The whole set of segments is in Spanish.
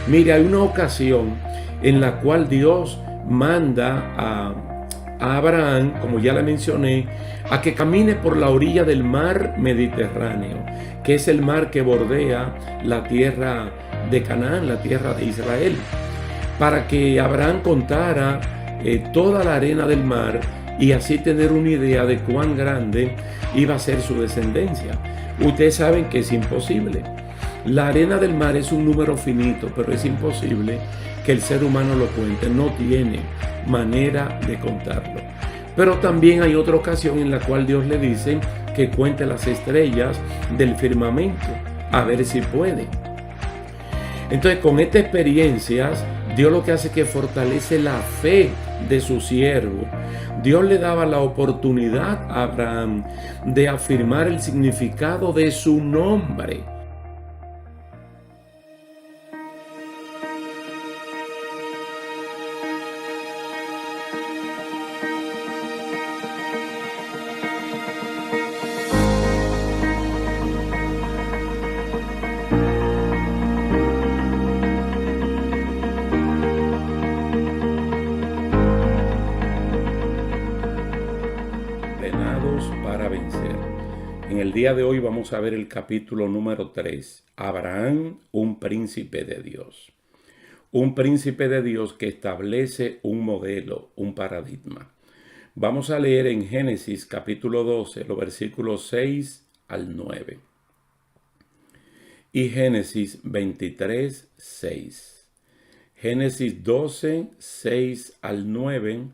Mire, hay una ocasión en la cual Dios manda a Abraham, como ya le mencioné, a que camine por la orilla del mar Mediterráneo, que es el mar que bordea la tierra de Canaán, la tierra de Israel, para que Abraham contara toda la arena del mar y así tener una idea de cuán grande iba a ser su descendencia. Ustedes saben que es imposible. La arena del mar es un número finito, pero es imposible que el ser humano lo cuente. No tiene manera de contarlo. Pero también hay otra ocasión en la cual Dios le dice que cuente las estrellas del firmamento, a ver si puede. Entonces, con estas experiencias, Dios lo que hace es que fortalece la fe de su siervo. Dios le daba la oportunidad a Abraham de afirmar el significado de su nombre. Entrenados para vencer. En el día de hoy vamos a ver el capítulo número 3. Abraham, un príncipe de Dios. Un príncipe de Dios que establece un modelo, un paradigma. Vamos a leer en Génesis capítulo 12, los versículos 6 al 9. Y Génesis 23, 6. Génesis 12, 6 al 9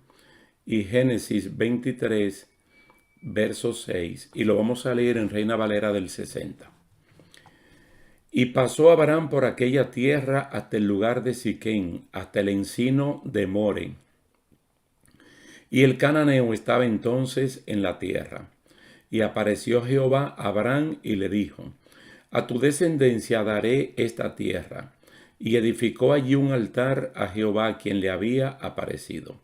y Génesis 23, verso 6. Y lo vamos a leer en Reina Valera del 60. Y pasó Abraham por aquella tierra hasta el lugar de Siquén, hasta el encino de More. Y el cananeo estaba entonces en la tierra. Y apareció Jehová a Abraham y le dijo: a tu descendencia daré esta tierra. Y edificó allí un altar a Jehová, quien le había aparecido.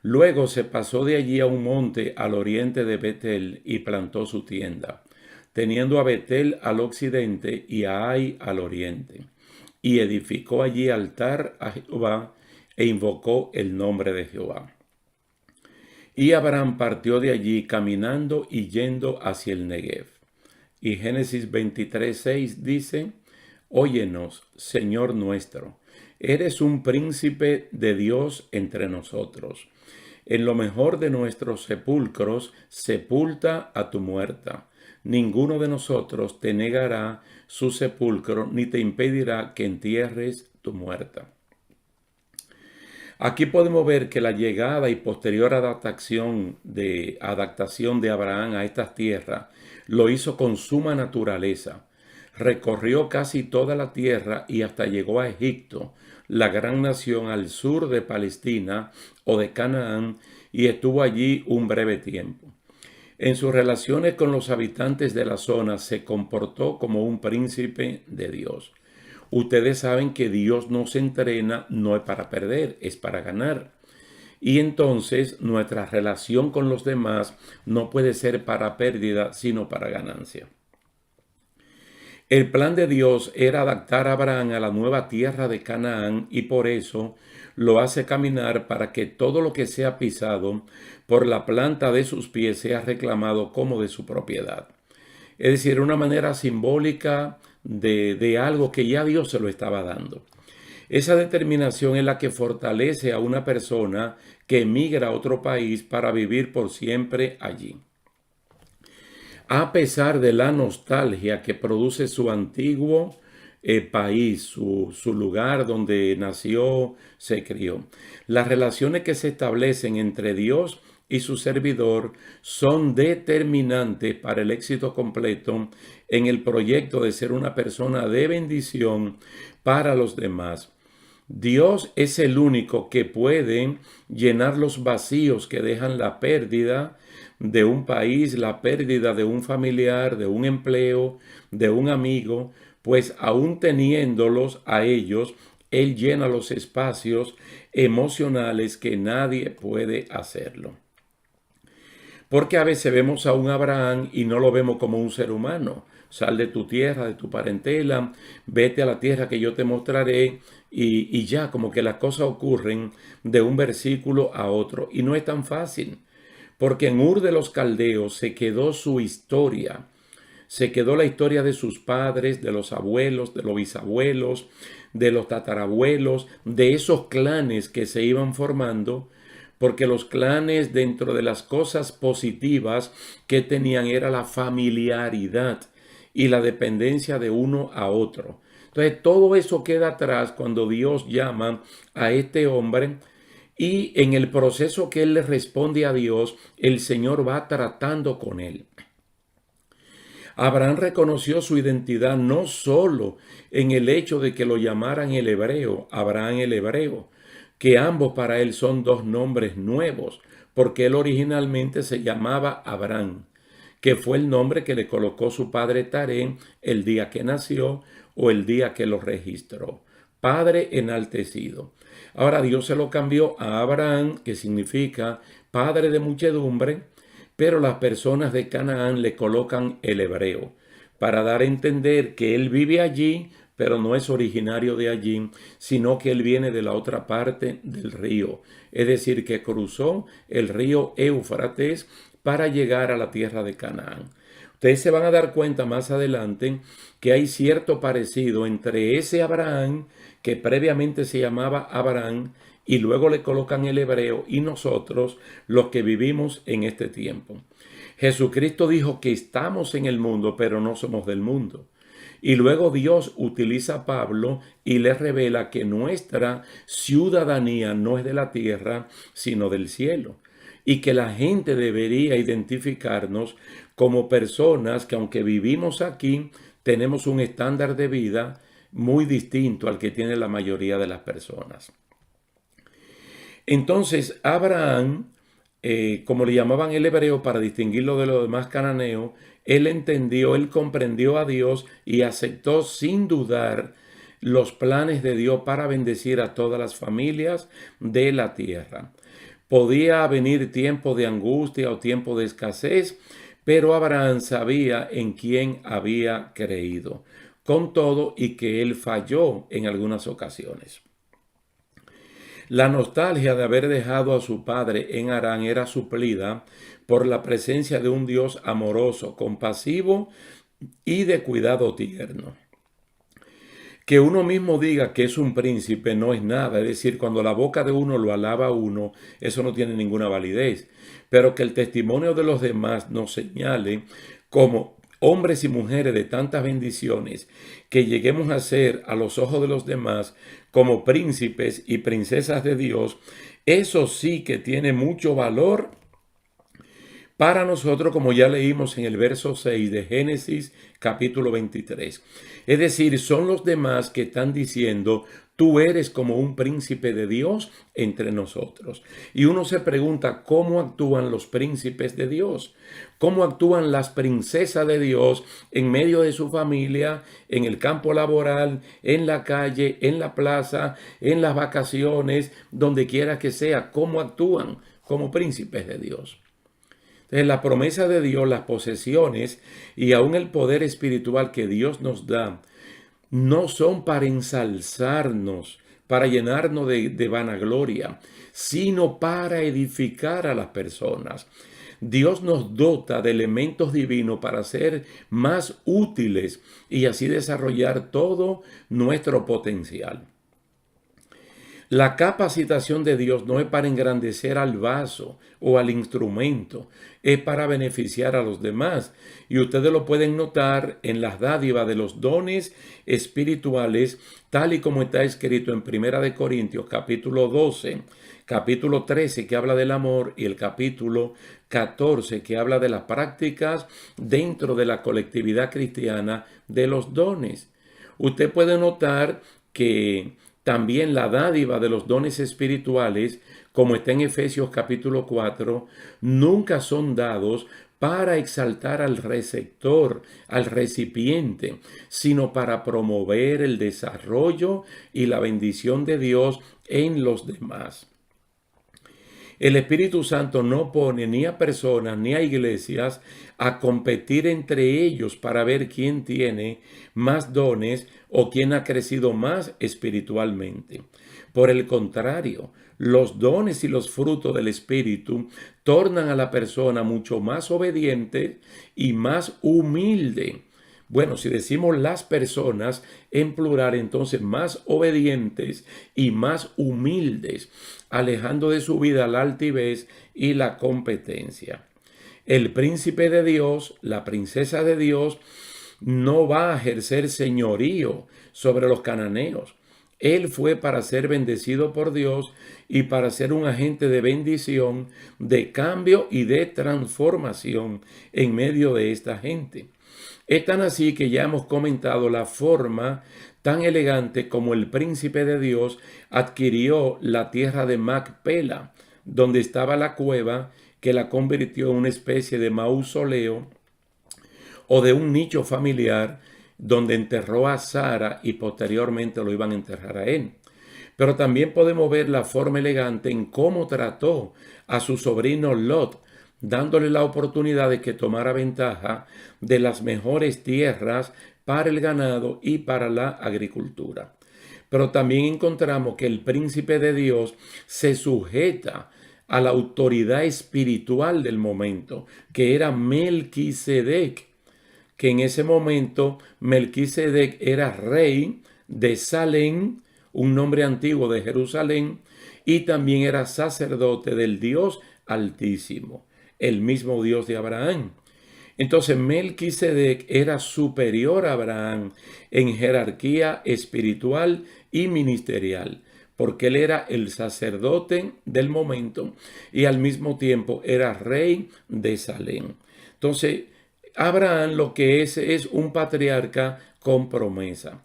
Luego se pasó de allí a un monte al oriente de Betel y plantó su tienda, teniendo a Betel al occidente y a Ai al oriente. Y edificó allí altar a Jehová e invocó el nombre de Jehová. Y Abraham partió de allí caminando y yendo hacia el Negev. Y Génesis 23:6 dice: óyenos, Señor nuestro, eres un príncipe de Dios entre nosotros. En lo mejor de nuestros sepulcros, sepulta a tu muerta. Ninguno de nosotros te negará su sepulcro, ni te impedirá que entierres tu muerta. Aquí podemos ver que la llegada y posterior adaptación de Abraham a estas tierras lo hizo con suma naturaleza. Recorrió casi toda la tierra y hasta llegó a Egipto, la gran nación al sur de Palestina o de Canaán, y estuvo allí un breve tiempo. En sus relaciones con los habitantes de la zona se comportó como un príncipe de Dios. Ustedes saben que Dios nos entrena no es para perder, es para ganar. Y entonces nuestra relación con los demás no puede ser para pérdida, sino para ganancia. El plan de Dios era adaptar a Abraham a la nueva tierra de Canaán y por eso lo hace caminar para que todo lo que sea pisado por la planta de sus pies sea reclamado como de su propiedad. Es decir, una manera simbólica de algo que ya Dios se lo estaba dando. Esa determinación es la que fortalece a una persona que emigra a otro país para vivir por siempre allí. A pesar de la nostalgia que produce su antiguo país, su lugar donde nació, se crió. Las relaciones que se establecen entre Dios y su servidor son determinantes para el éxito completo en el proyecto de ser una persona de bendición para los demás. Dios es el único que puede llenar los vacíos que dejan la pérdida de un país, la pérdida de un familiar, de un empleo, de un amigo, pues aún teniéndolos a ellos, Él llena los espacios emocionales que nadie puede hacerlo. Porque a veces vemos a un Abraham y no lo vemos como un ser humano. sal de tu tierra, de tu parentela, vete a la tierra que yo te mostraré, y ya como que las cosas ocurren de un versículo a otro. Y no es tan fácil, porque en Ur de los Caldeos se quedó su historia. Se quedó la historia de sus padres, de los abuelos, de los bisabuelos, de los tatarabuelos, de esos clanes que se iban formando, porque los clanes, dentro de las cosas positivas que tenían, era la familiaridad y la dependencia de uno a otro. Entonces todo eso queda atrás cuando Dios llama a este hombre, y en el proceso que él le responde a Dios, el Señor va tratando con él. Abraham reconoció su identidad no solo en el hecho de que lo llamaran el hebreo, Abraham el hebreo, que ambos para él son dos nombres nuevos, porque él originalmente se llamaba Abraham, que fue el nombre que le colocó su padre Taré el día que nació o el día que lo registró. Padre enaltecido. Ahora Dios se lo cambió a Abraham, que significa padre de muchedumbre, pero las personas de Canaán le colocan el hebreo, para dar a entender que él vive allí, pero no es originario de allí, sino que él viene de la otra parte del río. Es decir, que cruzó el río Éufrates para llegar a la tierra de Canaán. Ustedes se van a dar cuenta más adelante que hay cierto parecido entre ese Abraham, que previamente se llamaba Abraham, y luego le colocan el hebreo, y nosotros, los que vivimos en este tiempo. Jesucristo dijo que estamos en el mundo, pero no somos del mundo. Y luego Dios utiliza a Pablo y le revela que nuestra ciudadanía no es de la tierra, sino del cielo. Y que la gente debería identificarnos como personas que, aunque vivimos aquí, tenemos un estándar de vida muy distinto al que tiene la mayoría de las personas. Entonces, Abraham, como le llamaban el hebreo para distinguirlo de los demás cananeos, él entendió, él comprendió a Dios y aceptó sin dudar los planes de Dios para bendecir a todas las familias de la tierra. Podía venir tiempo de angustia o tiempo de escasez, pero Abraham sabía en quién había creído, con todo y que él falló en algunas ocasiones. La nostalgia de haber dejado a su padre en Harán era suplida por la presencia de un Dios amoroso, compasivo y de cuidado tierno. Que uno mismo diga que es un príncipe no es nada, es decir, cuando la boca de uno lo alaba a uno, eso no tiene ninguna validez, pero que el testimonio de los demás nos señale como hombres y mujeres de tantas bendiciones, que lleguemos a ser a los ojos de los demás como príncipes y princesas de Dios, eso sí que tiene mucho valor para nosotros, como ya leímos en el verso 6 de Génesis capítulo 23. Es decir, son los demás que están diciendo, tú eres como un príncipe de Dios entre nosotros. Y uno se pregunta, ¿cómo actúan los príncipes de Dios? ¿Cómo actúan las princesas de Dios en medio de su familia, en el campo laboral, en la calle, en la plaza, en las vacaciones, donde quiera que sea? ¿Cómo actúan como príncipes de Dios? Entonces, la promesa de Dios, las posesiones y aún el poder espiritual que Dios nos da, no son para ensalzarnos, para llenarnos de vanagloria, sino para edificar a las personas. Dios nos dota de elementos divinos para ser más útiles y así desarrollar todo nuestro potencial. La capacitación de Dios no es para engrandecer al vaso o al instrumento, es para beneficiar a los demás. Y ustedes lo pueden notar en las dádivas de los dones espirituales, tal y como está escrito en 1 Corintios capítulo 12, capítulo 13 que habla del amor y el capítulo 14 que habla de las prácticas dentro de la colectividad cristiana de los dones. Usted puede notar que también la dádiva de los dones espirituales, como está en Efesios capítulo 4, nunca son dados para exaltar al receptor, al recipiente, sino para promover el desarrollo y la bendición de Dios en los demás. El Espíritu Santo no pone ni a personas ni a iglesias a competir entre ellos para ver quién tiene más dones o quién ha crecido más espiritualmente. Por el contrario, los dones y los frutos del Espíritu tornan a la persona mucho más obediente y más humilde. Bueno, si decimos las personas en plural, entonces más obedientes y más humildes, alejando de su vida la altivez y la competencia. El príncipe de Dios, la princesa de Dios, no va a ejercer señorío sobre los cananeos. Él fue para ser bendecido por Dios y para ser un agente de bendición, de cambio y de transformación en medio de esta gente. Es tan así que ya hemos comentado la forma tan elegante como el príncipe de Dios adquirió la tierra de Macpela, donde estaba la cueva, que la convirtió en una especie de mausoleo o de un nicho familiar donde enterró a Sara y posteriormente lo iban a enterrar a él. Pero también podemos ver la forma elegante en cómo trató a su sobrino Lot, dándole la oportunidad de que tomara ventaja de las mejores tierras para el ganado y para la agricultura. Pero también encontramos que el príncipe de Dios se sujeta a la autoridad espiritual del momento, que era Melquisedec, que en ese momento Melquisedec era rey de Salem, un nombre antiguo de Jerusalén, y también era sacerdote del Dios Altísimo, el mismo Dios de Abraham. Entonces Melquisedec era superior a Abraham en jerarquía espiritual y ministerial, porque él era el sacerdote del momento y al mismo tiempo era rey de Salem. Entonces, Abraham lo que es un patriarca con promesa.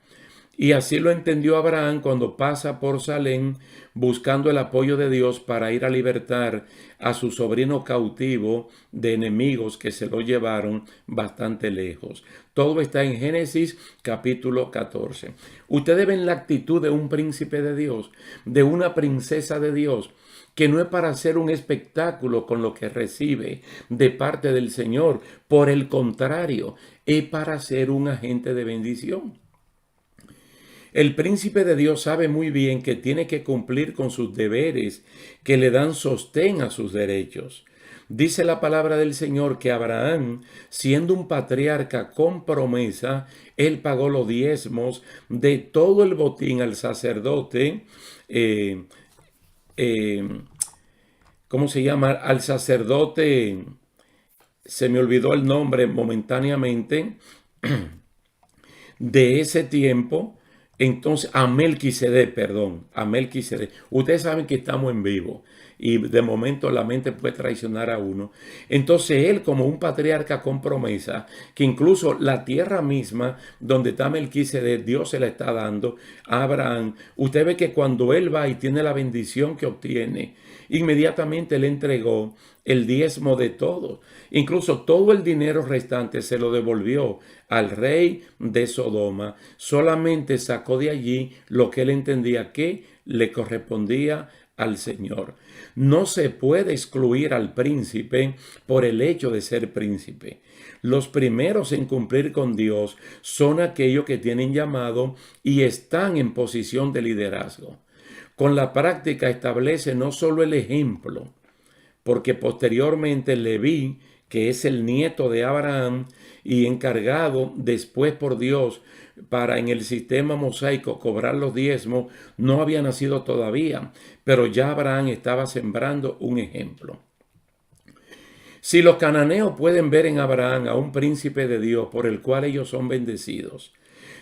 Y así lo entendió Abraham cuando pasa por Salem buscando el apoyo de Dios para ir a libertar a su sobrino cautivo de enemigos que se lo llevaron bastante lejos. Todo está en Génesis capítulo 14. Ustedes ven la actitud de un príncipe de Dios, de una princesa de Dios, que no es para hacer un espectáculo con lo que recibe de parte del Señor. Por el contrario, es para ser un agente de bendición. El príncipe de Dios sabe muy bien que tiene que cumplir con sus deberes que le dan sostén a sus derechos. Dice la palabra del Señor que Abraham, siendo un patriarca con promesa, él pagó los diezmos de todo el botín al sacerdote, ¿cómo se llama? Al sacerdote, se me olvidó el nombre momentáneamente, de ese tiempo. Entonces, a Melquisedec. Ustedes saben que estamos en vivo y de momento la mente puede traicionar a uno. Entonces él, como un patriarca con promesa, que incluso la tierra misma donde está Melquisedec, Dios se la está dando a Abraham. Usted ve que cuando él va y tiene la bendición que obtiene, inmediatamente le entregó el diezmo de todo. Incluso todo el dinero restante se lo devolvió al rey de Sodoma. Solamente sacó de allí lo que él entendía que le correspondía al Señor. No se puede excluir al príncipe por el hecho de ser príncipe. Los primeros en cumplir con Dios son aquellos que tienen llamado y están en posición de liderazgo. Con la práctica establece no solo el ejemplo, porque posteriormente Leví, que es el nieto de Abraham y encargado después por Dios para en el sistema mosaico cobrar los diezmos, no había nacido todavía, pero ya Abraham estaba sembrando un ejemplo. Si los cananeos pueden ver en Abraham a un príncipe de Dios por el cual ellos son bendecidos,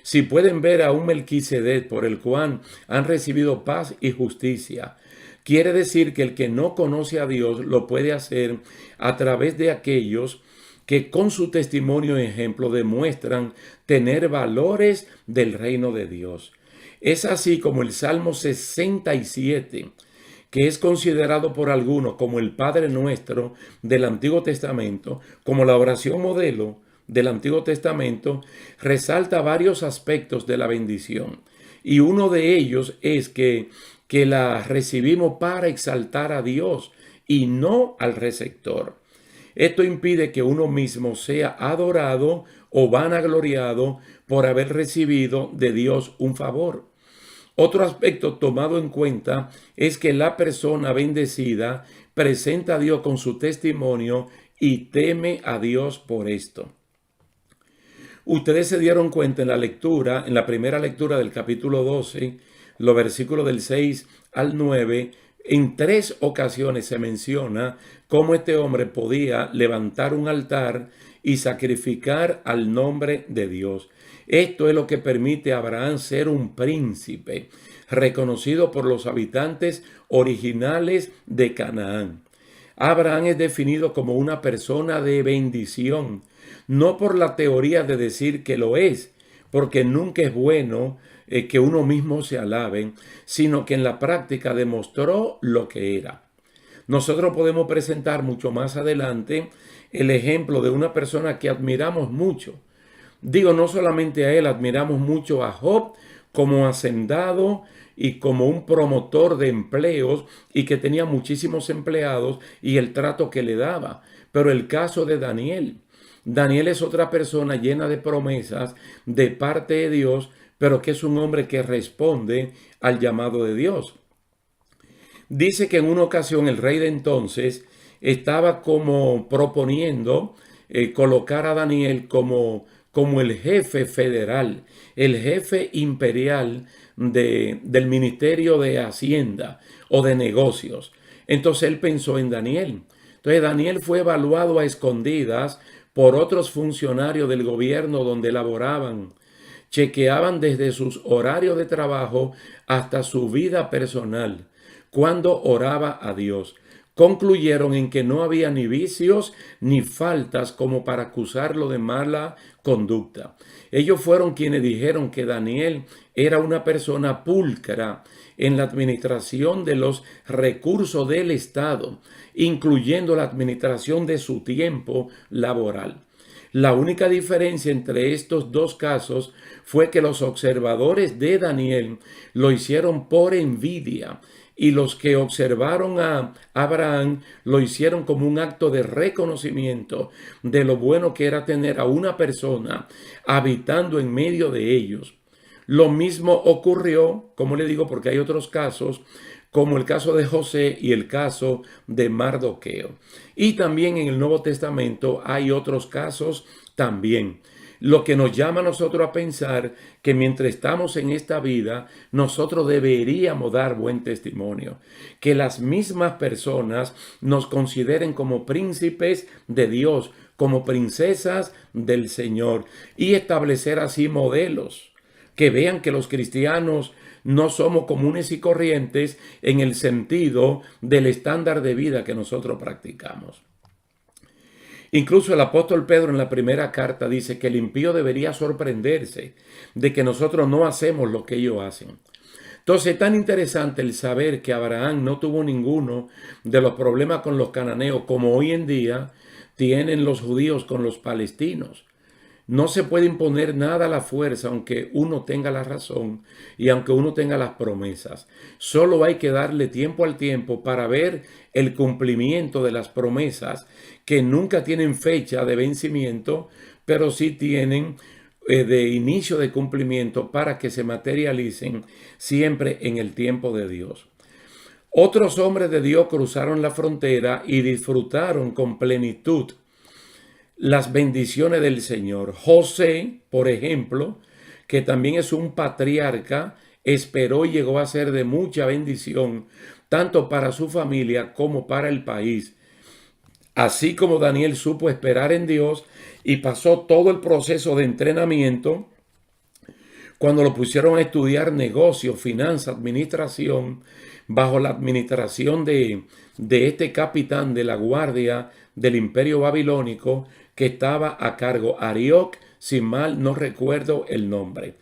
si pueden ver a un Melquisedec por el cual han recibido paz y justicia, quiere decir que el que no conoce a Dios lo puede hacer a través de aquellos que con su testimonio y ejemplo demuestran tener valores del reino de Dios. Es así como el Salmo 67, que es considerado por algunos como el Padre Nuestro del Antiguo Testamento, como la oración modelo del Antiguo Testamento, resalta varios aspectos de la bendición. Y uno de ellos es que la recibimos para exaltar a Dios y no al receptor. Esto impide que uno mismo sea adorado o vanagloriado por haber recibido de Dios un favor. Otro aspecto tomado en cuenta es que la persona bendecida presenta a Dios con su testimonio y teme a Dios por esto. Ustedes se dieron cuenta en la lectura, en la primera lectura del capítulo 12, los versículos del 6 al 9, en 3 ocasiones se menciona cómo este hombre podía levantar un altar y sacrificar al nombre de Dios. Esto es lo que permite a Abraham ser un príncipe, reconocido por los habitantes originales de Canaán. Abraham es definido como una persona de bendición, no por la teoría de decir que lo es, porque nunca es bueno que uno mismo se alabe, sino que en la práctica demostró lo que era. Nosotros podemos presentar mucho más adelante el ejemplo de una persona que admiramos mucho. Digo, no solamente a él, admiramos mucho a Job como hacendado y como un promotor de empleos y que tenía muchísimos empleados y el trato que le daba. Pero el caso de Daniel. Daniel es otra persona llena de promesas de parte de Dios, pero que es un hombre que responde al llamado de Dios. Dice que en una ocasión el rey de entonces estaba como proponiendo colocar a Daniel como el jefe federal, el jefe imperial del Ministerio de Hacienda o de Negocios. Entonces él pensó en Daniel. Entonces Daniel fue evaluado a escondidas por otros funcionarios del gobierno donde laboraban. Chequeaban desde sus horarios de trabajo hasta su vida personal, cuando oraba a Dios. Concluyeron en que no había ni vicios ni faltas como para acusarlo de mala conducta. Ellos fueron quienes dijeron que Daniel era una persona pulcra en la administración de los recursos del Estado, incluyendo la administración de su tiempo laboral. La única diferencia entre estos dos casos fue que los observadores de Daniel lo hicieron por envidia y los que observaron a Abraham lo hicieron como un acto de reconocimiento de lo bueno que era tener a una persona habitando en medio de ellos. Lo mismo ocurrió, como le digo, porque hay otros casos, como el caso de José y el caso de Mardoqueo. Y también en el Nuevo Testamento hay otros casos también. Lo que nos llama a nosotros a pensar que mientras estamos en esta vida, nosotros deberíamos dar buen testimonio. Que las mismas personas nos consideren como príncipes de Dios, como princesas del Señor, y establecer así modelos. Que vean que los cristianos no somos comunes y corrientes en el sentido del estándar de vida que nosotros practicamos. Incluso el apóstol Pedro en la primera carta dice que el impío debería sorprenderse de que nosotros no hacemos lo que ellos hacen. Entonces es tan interesante el saber que Abraham no tuvo ninguno de los problemas con los cananeos como hoy en día tienen los judíos con los palestinos. No se puede imponer nada a la fuerza aunque uno tenga la razón y aunque uno tenga las promesas. Solo hay que darle tiempo al tiempo para ver el cumplimiento de las promesas que nunca tienen fecha de vencimiento, pero sí tienen de inicio de cumplimiento para que se materialicen siempre en el tiempo de Dios. Otros hombres de Dios cruzaron la frontera y disfrutaron con plenitud las bendiciones del Señor. José, por ejemplo, que también es un patriarca, esperó y llegó a ser de mucha bendición, tanto para su familia como para el país. Así como Daniel supo esperar en Dios y pasó todo el proceso de entrenamiento, cuando lo pusieron a estudiar negocio, finanzas, administración, bajo la administración de este capitán de la guardia del imperio babilónico que estaba a cargo, Arioc, si mal no recuerdo el nombre.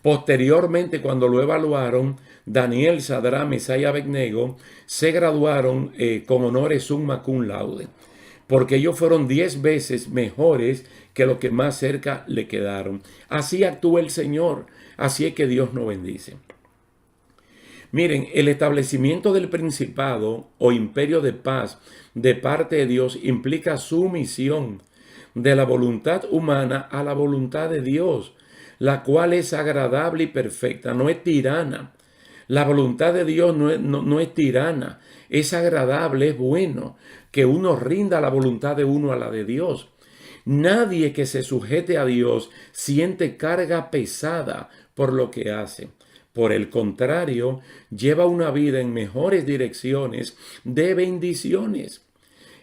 Posteriormente, cuando lo evaluaron, Daniel, Sadrach, Mesach y Abednego se graduaron con honores summa cum laude, porque ellos fueron 10 veces mejores que los que más cerca le quedaron. Así actúa el Señor, así es que Dios nos bendice. Miren, el establecimiento del principado o imperio de paz de parte de Dios implica sumisión de la voluntad humana a la voluntad de Dios, la cual es agradable y perfecta, no es tirana. La voluntad de Dios no es tirana, es agradable, es bueno que uno rinda la voluntad de uno a la de Dios. Nadie que se sujete a Dios siente carga pesada por lo que hace. Por el contrario, lleva una vida en mejores direcciones de bendiciones.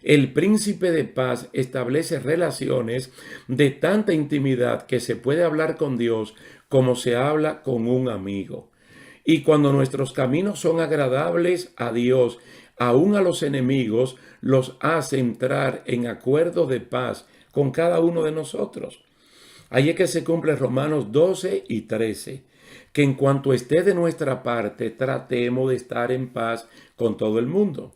El príncipe de paz establece relaciones de tanta intimidad que se puede hablar con Dios como se habla con un amigo. Y cuando nuestros caminos son agradables a Dios, aun a los enemigos, los hace entrar en acuerdo de paz con cada uno de nosotros. Ahí es que se cumple Romanos 12 y 13, que en cuanto esté de nuestra parte, tratemos de estar en paz con todo el mundo.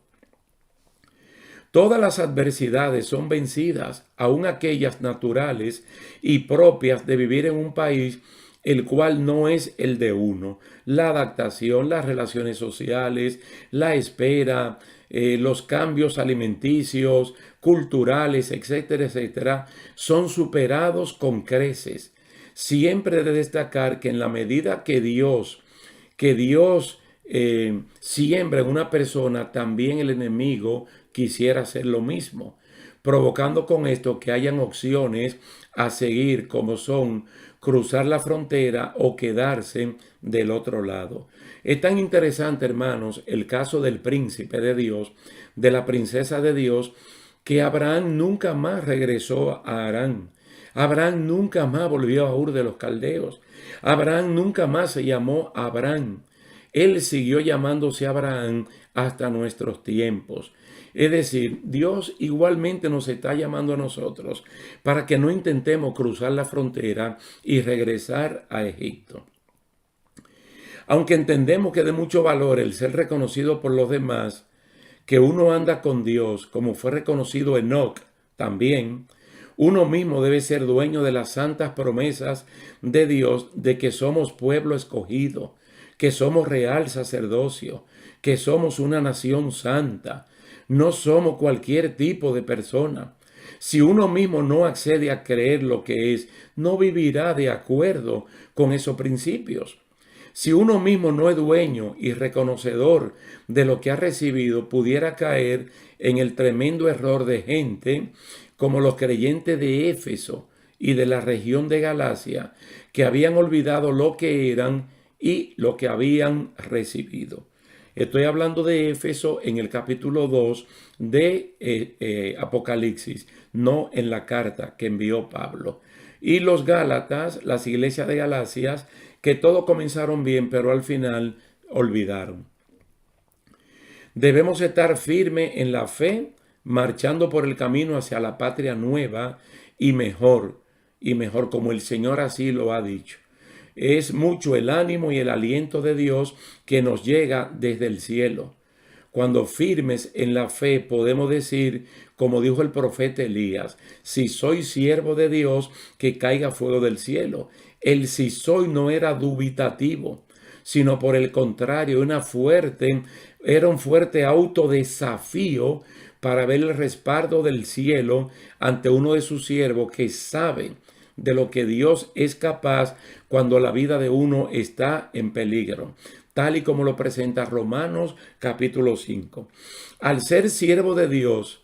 Todas las adversidades son vencidas, aun aquellas naturales y propias de vivir en un país el cual no es el de uno. La adaptación, las relaciones sociales, la espera, los cambios alimenticios, culturales, etcétera, etcétera, son superados con creces. Siempre he de destacar que en la medida que Dios siembra en una persona, también el enemigo quisiera hacer lo mismo, provocando con esto que hayan opciones a seguir, como son cruzar la frontera o quedarse del otro lado. Es tan interesante, hermanos, el caso del príncipe de Dios, de la princesa de Dios, que Abraham nunca más regresó a Harán. Abraham nunca más volvió a Ur de los Caldeos. Abraham nunca más se llamó Abraham. Él siguió llamándose Abraham hasta nuestros tiempos. Es decir, Dios igualmente nos está llamando a nosotros para que no intentemos cruzar la frontera y regresar a Egipto. Aunque entendemos que es de mucho valor el ser reconocido por los demás, que uno anda con Dios, como fue reconocido Enoc también, uno mismo debe ser dueño de las santas promesas de Dios de que somos pueblo escogido, que somos real sacerdocio, que somos una nación santa. No somos cualquier tipo de persona. Si uno mismo no accede a creer lo que es, no vivirá de acuerdo con esos principios. Si uno mismo no es dueño y reconocedor de lo que ha recibido, pudiera caer en el tremendo error de gente como los creyentes de Éfeso y de la región de Galacia, que habían olvidado lo que eran y lo que habían recibido. Estoy hablando de Éfeso en el capítulo 2 de Apocalipsis, no en la carta que envió Pablo. Y los Gálatas, las iglesias de Galacias, que todo comenzaron bien, pero al final olvidaron. Debemos estar firmes en la fe, marchando por el camino hacia la patria nueva y mejor como el Señor así lo ha dicho. Es mucho el ánimo y el aliento de Dios que nos llega desde el cielo. Cuando firmes en la fe podemos decir, como dijo el profeta Elías, si soy siervo de Dios, que caiga fuego del cielo. El si soy no era dubitativo, sino por el contrario, era un fuerte autodesafío para ver el respaldo del cielo ante uno de sus siervos que sabe de lo que Dios es capaz cuando la vida de uno está en peligro, tal y como lo presenta Romanos capítulo 5. Al ser siervo de Dios,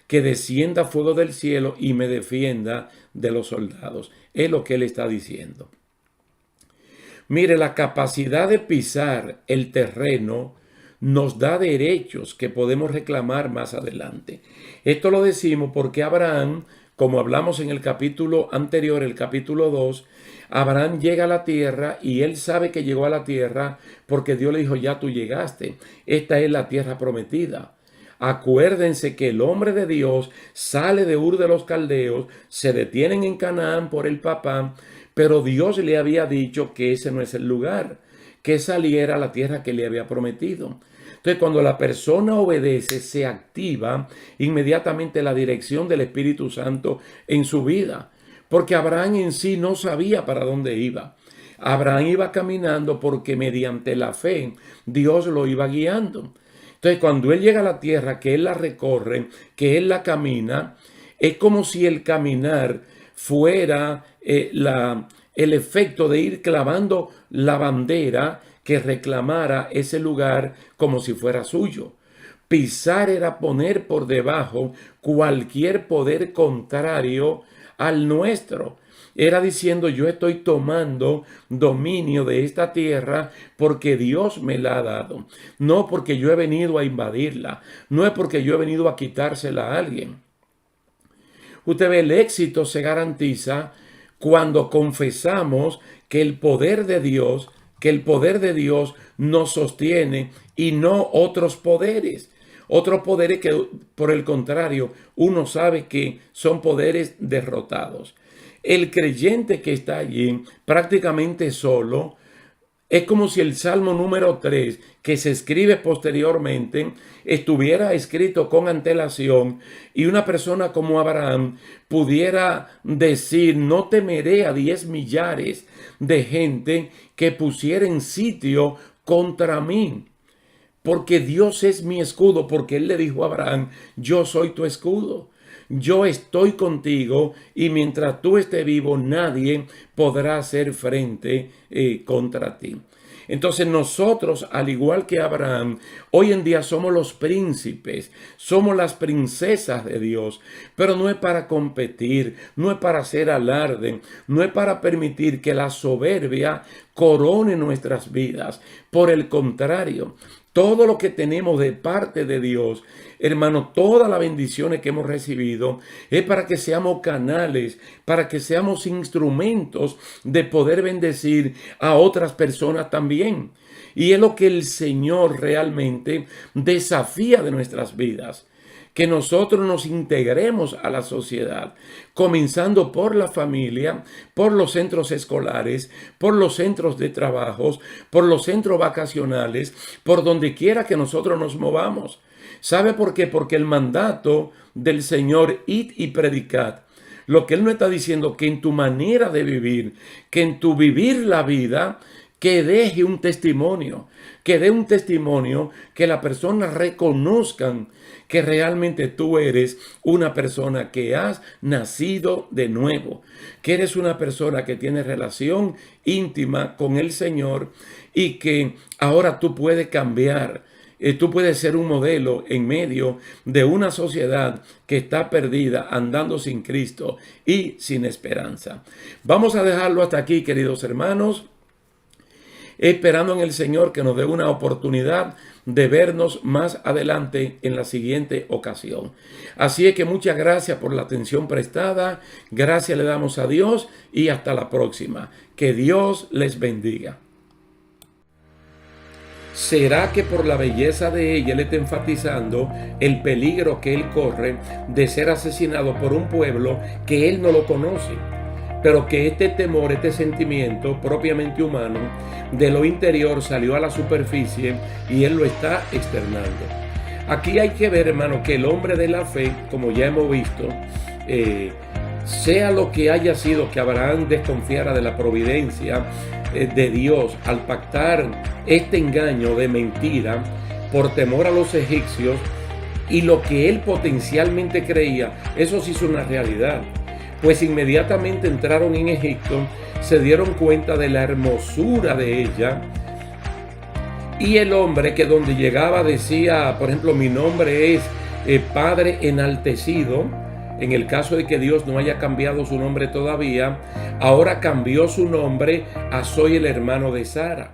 que descienda fuego del cielo y me defienda de los soldados. Es lo que él está diciendo. Mire, la capacidad de pisar el terreno nos da derechos que podemos reclamar más adelante. Esto lo decimos porque Abraham, como hablamos en el capítulo anterior, el capítulo 2, Abraham llega a la tierra y él sabe que llegó a la tierra porque Dios le dijo, ya tú llegaste, esta es la tierra prometida. Acuérdense que el hombre de Dios sale de Ur de los Caldeos, se detienen en Canaán por el papá, pero Dios le había dicho que ese no es el lugar, que saliera a la tierra que le había prometido. Entonces, cuando la persona obedece, se activa inmediatamente la dirección del Espíritu Santo en su vida, porque Abraham en sí no sabía para dónde iba. Abraham iba caminando porque mediante la fe Dios lo iba guiando. Entonces, cuando él llega a la tierra, que él la recorre, que él la camina, es como si el caminar fuera el efecto de ir clavando la bandera que reclamara ese lugar como si fuera suyo. Pisar era poner por debajo cualquier poder contrario al nuestro. Era diciendo, yo estoy tomando dominio de esta tierra porque Dios me la ha dado. No porque yo he venido a invadirla. No es porque yo he venido a quitársela a alguien. Usted ve, el éxito se garantiza cuando confesamos que el poder de Dios, nos sostiene y no otros poderes. Otros poderes que, por el contrario, uno sabe que son poderes derrotados. El creyente que está allí prácticamente solo, es como si el Salmo número 3, que se escribe posteriormente, estuviera escrito con antelación y una persona como Abraham pudiera decir, no temeré a 10 millares de gente que pusieren sitio contra mí. Porque Dios es mi escudo, porque Él le dijo a Abraham, yo soy tu escudo. Yo estoy contigo y mientras tú estés vivo nadie podrá hacer frente contra ti. Entonces nosotros, al igual que Abraham, hoy en día somos los príncipes, somos las princesas de Dios, pero no es para competir, no es para hacer alarde, no es para permitir que la soberbia corone nuestras vidas. Por el contrario, todo lo que tenemos de parte de Dios, hermano, todas las bendiciones que hemos recibido es para que seamos canales, para que seamos instrumentos de poder bendecir a otras personas también. Y es lo que el Señor realmente desafía de nuestras vidas. Que nosotros nos integremos a la sociedad, comenzando por la familia, por los centros escolares, por los centros de trabajos, por los centros vacacionales, por donde quiera que nosotros nos movamos. ¿Sabe por qué? Porque el mandato del Señor, id y predicad. Lo que Él nos está diciendo, que en tu manera de vivir, que en tu vivir la vida, que deje un testimonio, que dé un testimonio, que las personas reconozcan que realmente tú eres una persona que has nacido de nuevo, que eres una persona que tiene relación íntima con el Señor y que ahora tú puedes cambiar. Tú puedes ser un modelo en medio de una sociedad que está perdida, andando sin Cristo y sin esperanza. Vamos a dejarlo hasta aquí, queridos hermanos, esperando en el Señor que nos dé una oportunidad de vernos más adelante en la siguiente ocasión. Así es que muchas gracias por la atención prestada, gracias le damos a Dios y hasta la próxima. Que Dios les bendiga. ¿Será que por la belleza de ella Él está enfatizando el peligro que él corre de ser asesinado por un pueblo que él no lo conoce? Pero que este temor, este sentimiento propiamente humano de lo interior salió a la superficie y él lo está externando. Aquí hay que ver, hermano, que el hombre de la fe, como ya hemos visto, sea lo que haya sido que Abraham desconfiara de la providencia de Dios al pactar este engaño de mentira por temor a los egipcios, y lo que él potencialmente creía, eso sí es una realidad. Pues inmediatamente entraron en Egipto, se dieron cuenta de la hermosura de ella, y el hombre que donde llegaba decía, por ejemplo, mi nombre es Padre enaltecido. En el caso de que Dios no haya cambiado su nombre todavía, ahora cambió su nombre a soy el hermano de Sara.